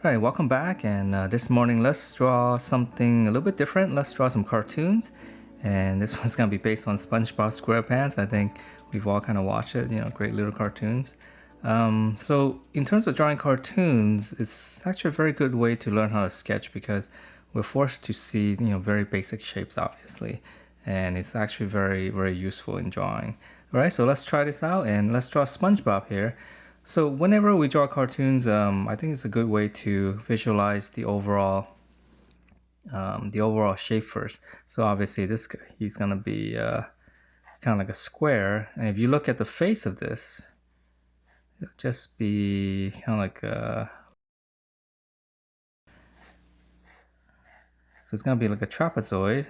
Alright, welcome back, and this morning let's draw something a little bit different. Let's draw some cartoons, and this one's gonna be based on Spongebob SquarePants. I think we've all kind of watched it, great little cartoons. So in terms of drawing cartoons, it's actually a very good way to learn how to sketch because we're forced to see, very basic shapes obviously, and it's actually very, very useful in drawing. Alright, so let's try this out and let's draw SpongeBob here. So whenever we draw cartoons, I think it's a good way to visualize the overall shape first. So obviously he's gonna be kind of like a square, and if you look at the face of this, it'll just be kind of like so it's gonna be like a trapezoid.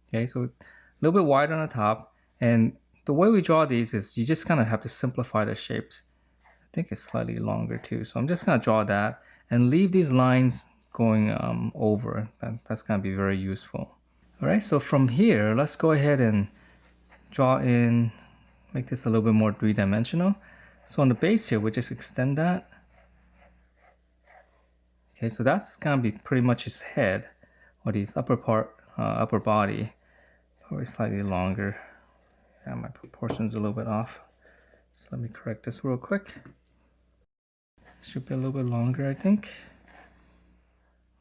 Okay, so it's a little bit wider on the top, and the way we draw these is you just kind of have to simplify the shapes. I think it's slightly longer too, so I'm just gonna draw that and leave these lines going over. That's gonna be very useful. All right, so from here, let's go ahead and draw in, make this a little bit more three-dimensional. So on the base here, we just extend that. Okay, so that's gonna be pretty much his head, or his upper body. Probably slightly longer. Yeah, my proportion's a little bit off. So let me correct this real quick. Should be a little bit longer, I think.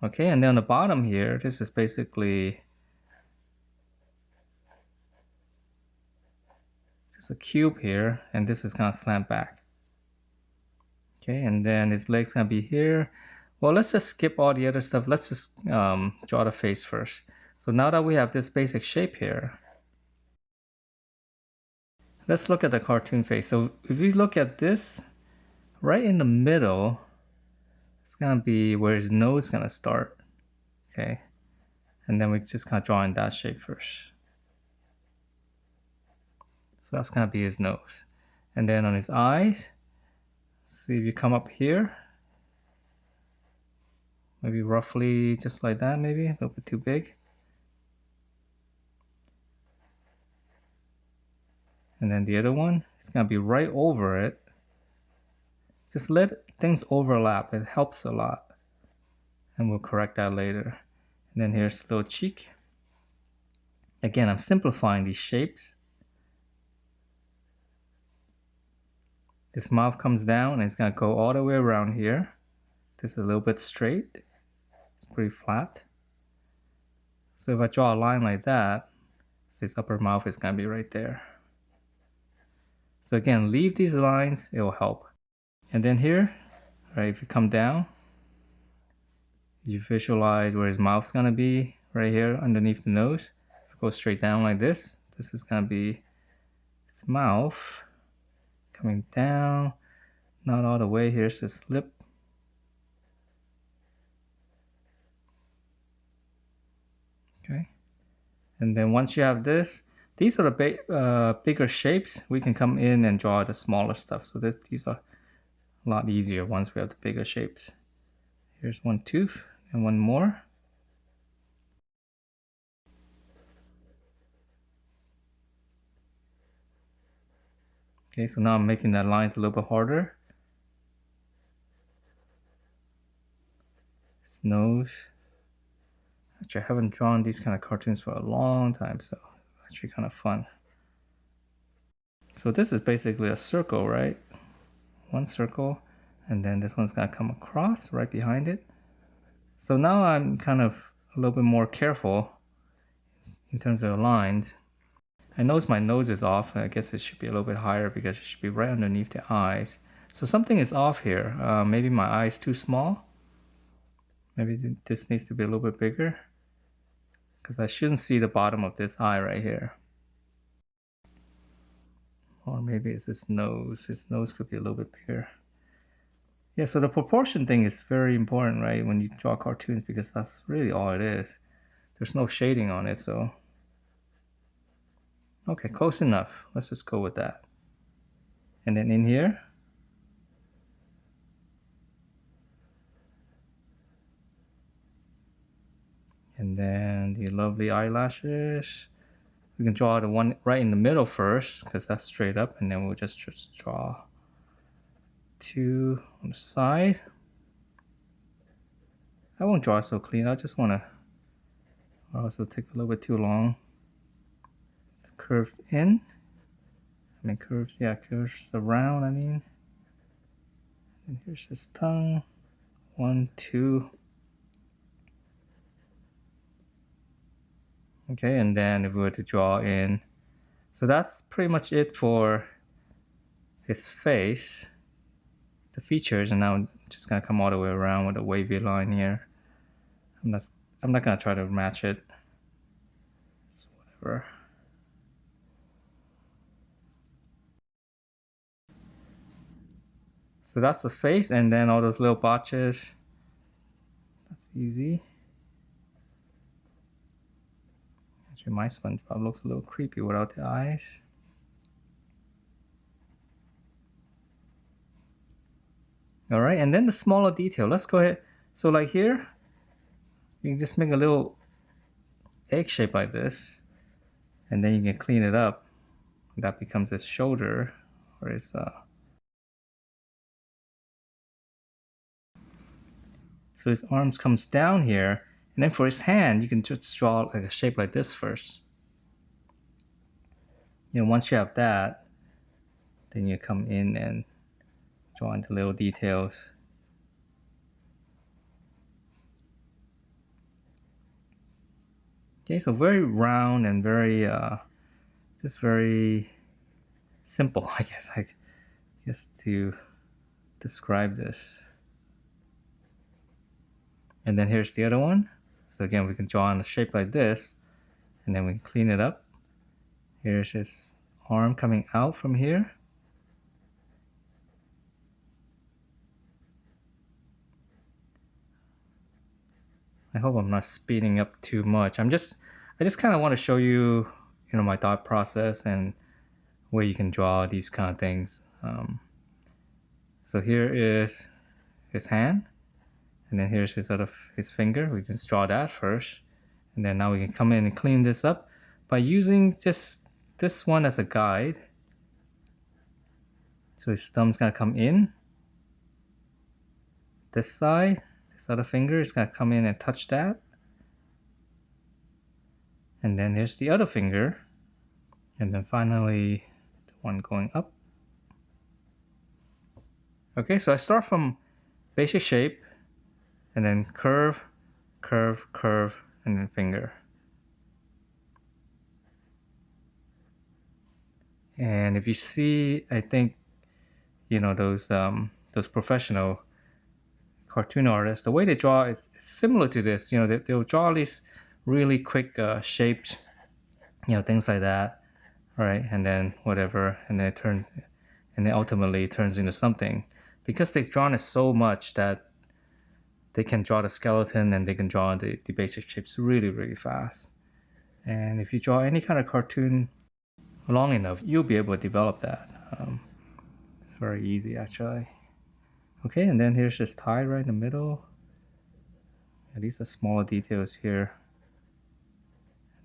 Okay, and then on the bottom here, this is basically just a cube here, and this is gonna slant back. Okay, and then his leg's gonna be here. Well, let's just skip all the other stuff. Let's just draw the face first. So now that we have this basic shape here, let's look at the cartoon face. So if you look at this, right in the middle, it's gonna be where his nose is gonna start. Okay, and then we just kind of draw in that shape first. So that's gonna be his nose. And then on his eyes, see if you come up here, maybe roughly just like that, maybe a little bit too big. And then the other one, it's gonna be right over it. Just let things overlap, it helps a lot. And we'll correct that later. And then here's the little cheek. Again, I'm simplifying these shapes. This mouth comes down and it's gonna go all the way around here. This is a little bit straight. It's pretty flat. So if I draw a line like that, so his upper mouth is gonna be right there. So again, leave these lines, it will help. And then here, right, if you come down, you visualize where his mouth's gonna be, right here underneath the nose. If it goes straight down like this, this is gonna be its mouth. Coming down, not all the way, here's the slip. Okay, and then once you have this, these are the bigger shapes. We can come in and draw the smaller stuff. So these are a lot easier once we have the bigger shapes. Here's one tooth and one more. Okay, so now I'm making that lines a little bit harder. His nose. Actually, I haven't drawn these kind of cartoons for a long time, so it's actually kind of fun. So this is basically a circle, right? One circle, and then this one's gonna come across right behind it. So now I'm kind of a little bit more careful in terms of the lines. I notice my nose is off. I guess it should be a little bit higher because it should be right underneath the eyes. So something is off here. Maybe my eye is too small. Maybe this needs to be a little bit bigger because I shouldn't see the bottom of this eye right here. Or maybe it's his nose. His nose could be a little bit bigger. Yeah, so the proportion thing is very important, right? When you draw cartoons, because that's really all it is. There's no shading on it, so. Okay, close enough. Let's just go with that. And then in here. And then the lovely eyelashes. We can draw the one right in the middle first, because that's straight up, and then we'll just draw two on the side. I won't draw so clean. I just want to also take a little bit too long. It's curves in. I mean curves, yeah, curves around, I mean. And here's his tongue. 1, 2. Okay, and then if we were to draw in, so that's pretty much it for his face, the features, and now I'm just gonna come all the way around with a wavy line here. I'm not gonna try to match it. It's whatever. So that's the face, and then all those little botches. That's easy. Actually, my SpongeBob looks a little creepy without the eyes. All right, and then the smaller detail. Let's go ahead. So like here, you can just make a little egg shape like this, and then you can clean it up. That becomes his shoulder, or his so his arms comes down here, and then for his hand, you can just draw like a shape like this first. You know, once you have that, then you come in and draw into little details. Okay, so very round and very, just very simple, I guess, to describe this. And then here's the other one. So again, we can draw on a shape like this, and then we can clean it up. Here's his arm coming out from here. I hope I'm not speeding up too much. I just kind of want to show you, my thought process and where you can draw these kind of things. So here is his hand, and then here's his finger. We just draw that first, and then now we can come in and clean this up by using just this one as a guide. So his thumb's gonna come in this side. This other finger is gonna come in and touch that. And then here's the other finger. And then finally, the one going up. Okay, so I start from basic shape, and then curve, curve, curve, and then finger. And if you see, I think, those professional cartoon artists, the way they draw is similar to this. They'll draw these really quick shapes, things like that, right? And then whatever, and then ultimately it turns into something, because they've drawn it so much that they can draw the skeleton and they can draw the basic shapes really, really fast. And if you draw any kind of cartoon long enough, you'll be able to develop that. It's very easy, actually. Okay, and then here's this tie right in the middle. Yeah, these are smaller details here.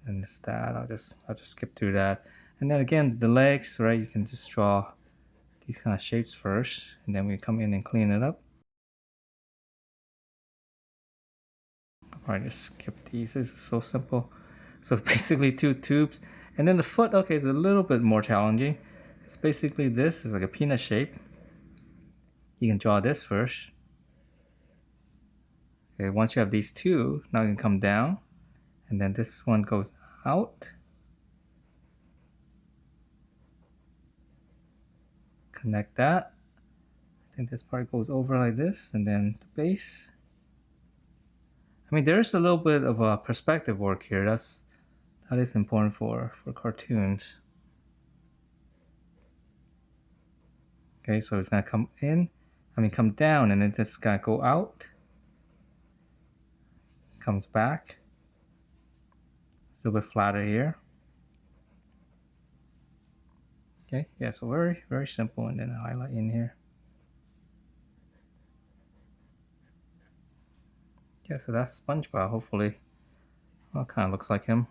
And this that, I'll just skip through that. And then again, the legs, right? You can just draw these kind of shapes first, and then we come in and clean it up. I'll probably just skip these. This is so simple. So basically 2 tubes, and then the foot. Okay, is a little bit more challenging. It's basically this. It's like a peanut shape. You can draw this first. Okay, once you have these two, now you can come down, and then this one goes out. Connect that. I think this part goes over like this, and then the base. I mean, there's a little bit of a perspective work here. That is important for cartoons. Okay, so it's gonna come in, come down, and then it's gonna go out. Comes back. It's a little bit flatter here. Okay, yeah, so very, very simple, and then a highlight in here. Yeah, so that's SpongeBob, hopefully. Well, it kind of looks like him.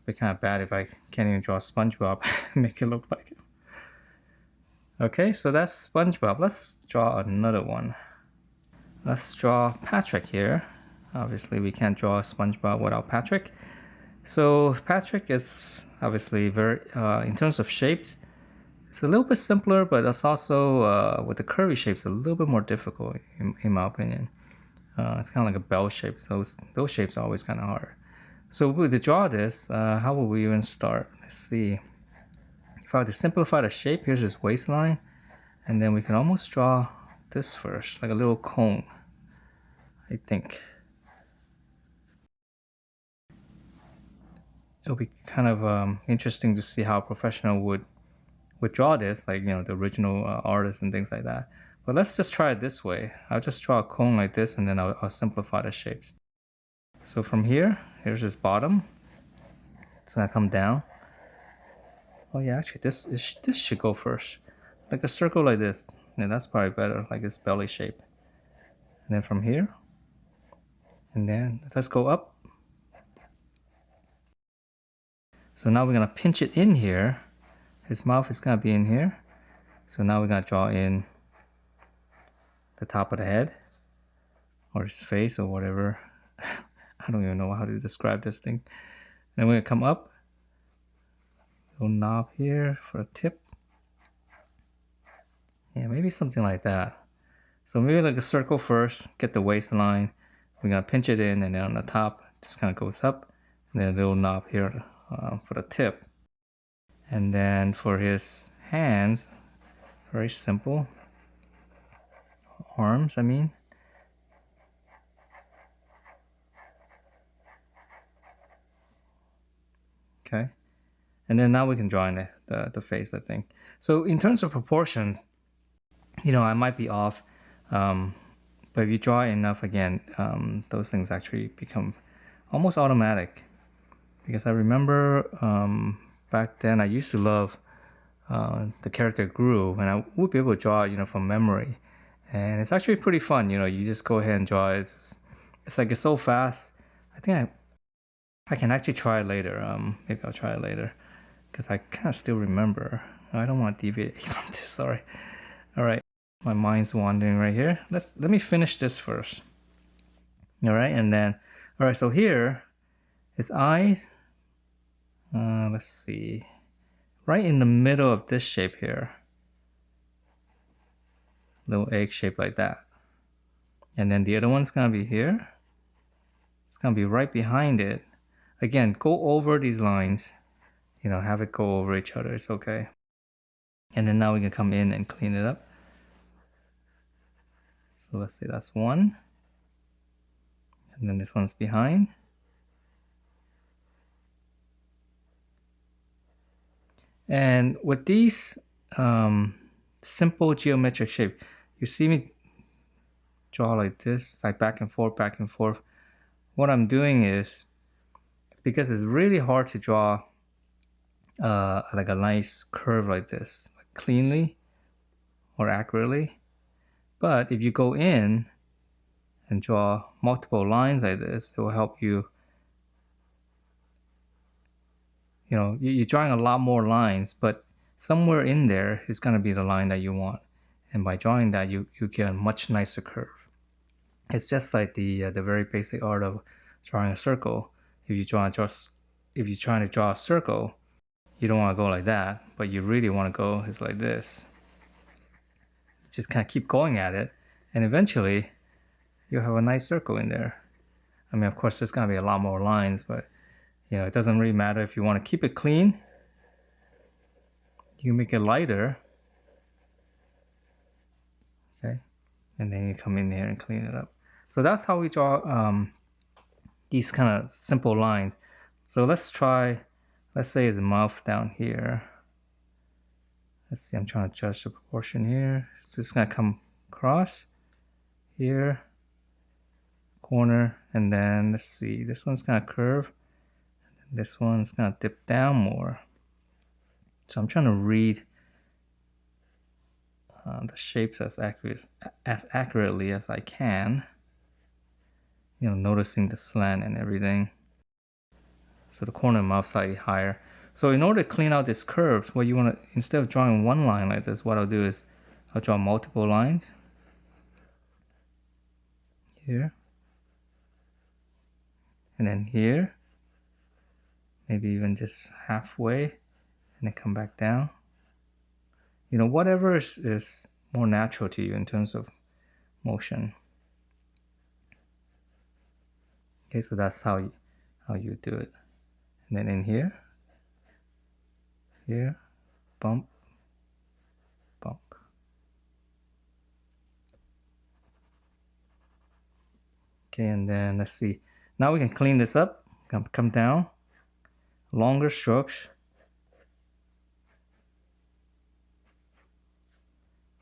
It'd be kind of bad if I can't even draw SpongeBob and make it look like him. Okay, so that's SpongeBob. Let's draw another one. let's draw Patrick here. Obviously, we can't draw SpongeBob without Patrick. So Patrick is obviously very, in terms of shapes, it's a little bit simpler, but it's also, with the curvy shapes, a little bit more difficult, in my opinion. It's kind of like a bell shape. Those shapes are always kind of hard. So to draw this, how will we even start? Let's see. If I were to simplify the shape, here's his waistline. And then we can almost draw this first, like a little cone, I think. It'll be kind of interesting to see how a professional would draw this, like, the original artists and things like that. But let's just try it this way. I'll just draw a cone like this, and then I'll simplify the shapes. So from here, here's his bottom. It's gonna come down. Oh yeah, actually this should go first. Like a circle like this. Yeah, that's probably better, like this belly shape. And then from here, and then let's go up. So now we're gonna pinch it in here. His mouth is gonna be in here. So now we're gonna draw in the top of the head, or his face, or whatever. I don't even know how to describe this thing. Then we're gonna come up. Little knob here for a tip. Yeah, maybe something like that. So maybe like a circle first, get the waistline. We're gonna pinch it in, and then on the top, just kind of goes up. And then a little knob here for the tip. And then for his hands, very simple. Arms, I mean. Okay. And then now we can draw in the face, I think. So in terms of proportions, I might be off. But if you draw enough, again, those things actually become almost automatic. Because I remember back then I used to love the character Gru, and I would be able to draw, from memory. And it's actually pretty fun, you just go ahead and draw it. It's like it's so fast. I think I can actually try it later. Maybe I'll try it later, because I kind of still remember. I don't want to deviate from this, sorry. All right, my mind's wandering right here. Let me finish this first. All right, and then, all right, so here, his eyes, let's see, right in the middle of this shape here. Little egg shape like that. And then the other one's gonna be here. It's gonna be right behind it. Again, go over these lines, have it go over each other, it's okay. And then now we can come in and clean it up. So let's say that's one. And then this one's behind. And with these simple geometric shape, you see me draw like this, like back and forth, back and forth. What I'm doing is, because it's really hard to draw like a nice curve like this, like cleanly or accurately. But if you go in and draw multiple lines like this, it will help you. You're drawing a lot more lines, but somewhere in there is going to be the line that you want. And by drawing that, you get a much nicer curve. It's just like the very basic art of drawing a circle. If you're trying to draw a circle, you don't want to go like that, but you really want to go is like this. Just kind of keep going at it, and eventually you'll have a nice circle in there. I mean, of course, there's going to be a lot more lines, but it doesn't really matter. If you want to keep it clean, you make it lighter. Okay, and then you come in here and clean it up. So that's how we draw these kind of simple lines. So let's say his mouth down here. Let's see, I'm trying to judge the proportion here. So it's gonna come across here, corner, and then let's see, this one's gonna curve, and this one's gonna dip down more. So I'm trying to read the shapes as accurately as I can. Noticing the slant and everything. So the corner of the mouth slightly higher. So in order to clean out these curves, what you want to, instead of drawing one line like this, what I'll do is I'll draw multiple lines. here, and then here, maybe even just halfway, and then come back down. You know, whatever is more natural to you in terms of motion. Okay, so that's how you do it. And then in here, bump, bump. Okay, and then let's see. Now we can clean this up. Come down, longer strokes.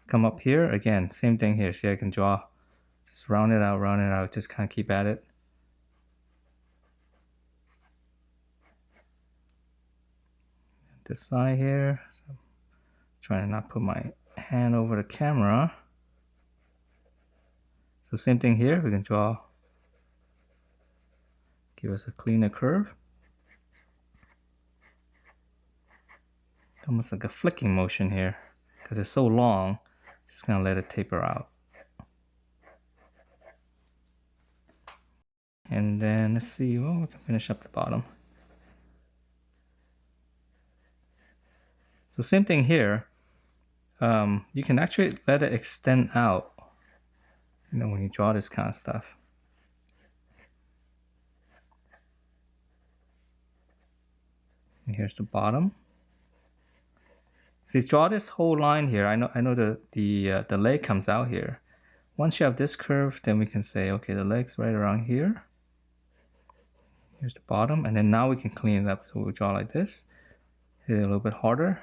Come up here again, same thing here. See, I can draw, just round it out, just kind of keep at it. This side here, so I'm trying to not put my hand over the camera. So same thing here, we can draw, give us a cleaner curve. Almost like a flicking motion here, because it's so long, just gonna let it taper out. And then let's see, well, we can finish up the bottom. So same thing here, you can actually let it extend out, you know, when you draw this kind of stuff. And here's the bottom. See, draw this whole line here. I know the leg comes out here. Once you have this curve, then we can say, okay, the leg's right around here. Here's the bottom, and then now we can clean it up. So we'll draw like this, hit it a little bit harder.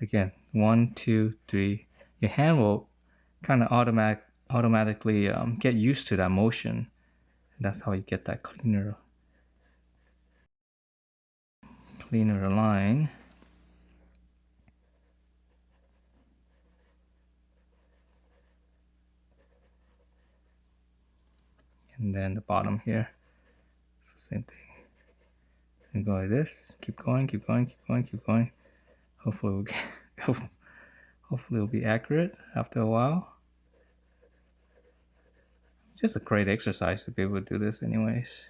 Again, 1, 2, 3. Your hand will kind of automatically get used to that motion. And that's how you get that cleaner line. And then the bottom here. So same thing. So go like this. Keep going. Hopefully we'll hopefully it'll be accurate after a while. It's just a great exercise to be able to do this anyways.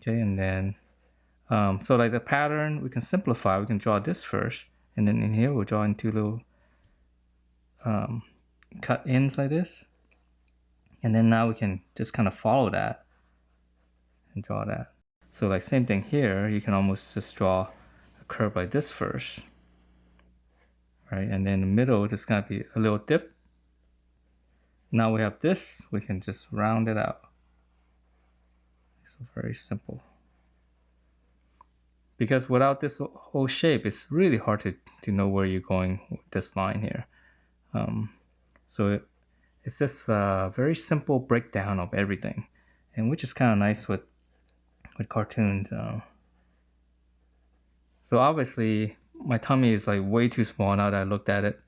Okay, and then so like the pattern, we can simplify. We can draw this first, and then in here we'll draw in 2 little cut ins like this. And then now we can just kind of follow that and draw that. So like same thing here, you can almost just draw a curve like this first, right? And then in the middle, there's gonna be a little dip. Now we have this, we can just round it out. So very simple. Because without this whole shape, it's really hard to know where you're going with this line here. So it's just a very simple breakdown of everything, and which is kind of nice with cartoons. So obviously my tummy is like way too small now that I looked at it,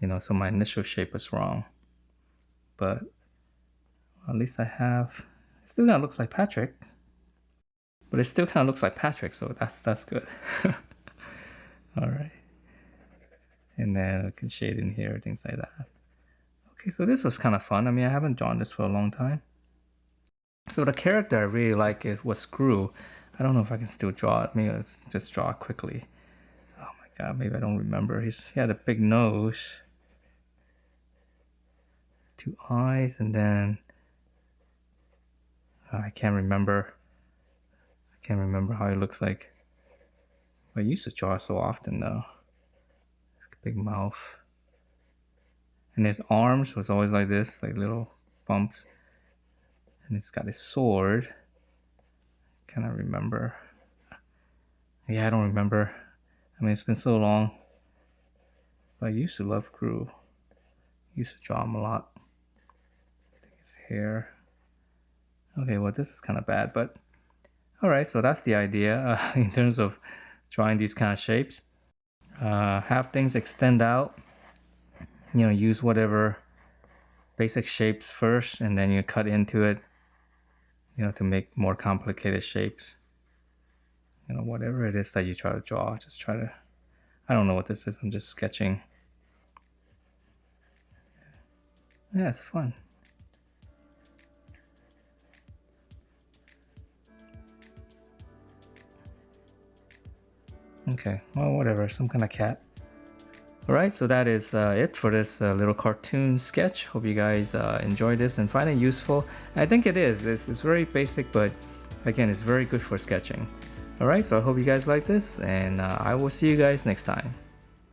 you know, so my initial shape was wrong. But at least I have, it still kind of looks like Patrick. But it still kind of looks like Patrick, so that's good. All right. And then I can shade in here, things like that. Okay, so this was kind of fun. I mean, I haven't drawn this for a long time. So the character I really like was Gru. I don't know if I can still draw it. Maybe let's just draw it quickly. Oh my god, maybe I don't remember. He had a big nose, 2 eyes, and then I can't remember. I can't remember how he looks like. I used to draw so often though. Big mouth. And his arms was always like this, like little bumps. And it's got his sword. Can I remember? Yeah, I don't remember. I mean, it's been so long. But I used to love Gru. Used to draw him a lot. I think his hair. Okay, well, this is kind of bad, but alright, so that's the idea in terms of drawing these kind of shapes. Have things extend out. You know, use whatever basic shapes first, and then you cut into it, you know, to make more complicated shapes. You know, whatever it is that you try to draw, just try to, I don't know what this is, I'm just sketching. Yeah, it's fun. Okay, well, whatever, some kind of cat. Alright, so that is it for this little cartoon sketch. Hope you guys enjoy this and find it useful. I think it is. It's very basic, but again, it's very good for sketching. Alright, so I hope you guys like this, and I will see you guys next time.